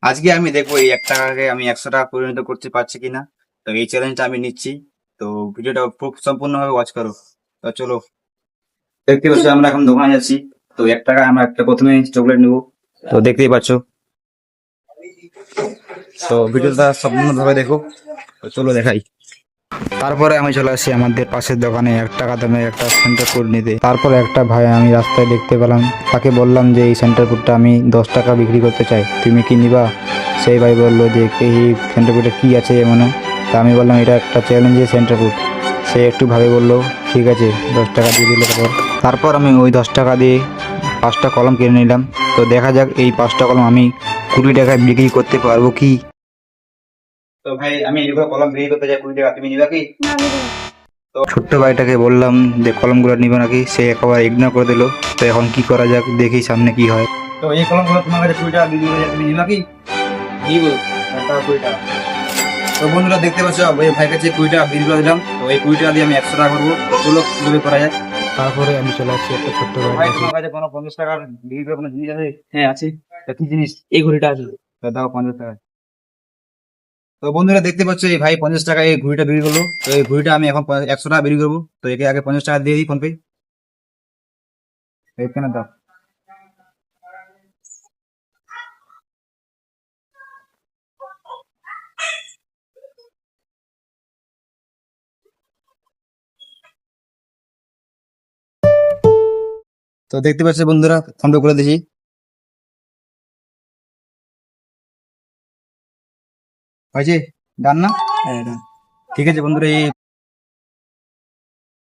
আজকে আমি দেখবো এই 1 টাকাকে আমি 100 টাকা পরিণত করতে পারছি কিনা। তো এই চ্যালেঞ্জটা আমি নিচ্ছি। তো ভিডিওটা খুব সম্পূর্ণভাবে ওয়াচ করো। তো চলো, দেখতে পাচ্ছ আমরা এখন দোকানে যাচ্ছি। তো 1 টাকা আমরা একটা প্রথমে চকলেট নেবো। তো দেখতেই পাচ্ছ। তো ভিডিওটা সম্পূর্ণভাবে দেখো। তো চলো দেখাই। তারপরে আমি চলে আসি আমাদের পাশের দোকানে 1 টাকা দামের একটা সেন্টার ফুড নিতে। তারপর একটা ভাই আমি রাস্তায় দেখতে পেলাম, তাকে বললাম যে এই সেন্টার ফুডটা আমি 10 টাকা বিক্রি করতে চাই, তুমি কি নিবা? সেই ভাই বললো যে এই সেন্টার ফুডে কী আছে এমন। তা আমি বললাম এটা একটা চ্যালেঞ্জের সেন্টার ফুড। সে একটু ভাবে বললো ঠিক আছে, 10 টাকা দিয়ে দিল। তারপর আমি ওই 10 টাকা দিয়ে 5টা কলম কিনে নিলাম। তো দেখা যাক এই 5টা কলম আমি 20 টাকায় বিক্রি করতে পারবো কি। তো ভাই আমি এইভাবে কলম বিক্রি করতে চাই 20 টাকা, তুমি নিবা কি? ছোট্ট ভাইটাকে বললাম যে কলমগুলো নিবে নাকি, সে একেবারে ইগনোর করে দিল। তো এখন কি করা যাক, দেখি সামনে কি হয়। তো এই কলমগুলো তোমার কাছে 20 টাকা বিক্রি করে তুমি নিবা কি? নিব। 20 টাকা। তো বন্ধুরা দেখতে পাচ্ছ ওই ভাই কাছে 20 টাকা বিক্রি করে দিলাম। তো এই 20 টাকা দিয়ে আমি 100 টাকা করবো। তো চলো কিভাবে করা যায়। তারপরে আমি চলে আসছি একটা ছোট্ট তো ভাই ভাইয়ের কাছে। তোমার কাছে কোনো 50 টাকার বিক্রি করে কোনো জিনিস আছে? হ্যাঁ আছে। তা কি জিনিস? এই ঘড়িটা আছে। তো দাও 50 টাকা। তো বন্ধুরা দেখতে পাচ্ছ এই ভাই 50 টাকা এই ঘুড়িটা বিক্রি করলো। তো এই ঘুড়িটা আমি এখন 100 টাকা বিক্রি করবো। তো একে আগে 50 টাকা দিয়ে দিই ফোন পে। এখানে দাও। তো দেখতে পাচ্ছ বন্ধুরা ফোন পে করে দিয়েছি। হয়েছে? ডান না? হ্যাঁ, এটা। ঠিক আছে বন্ধুরা, এই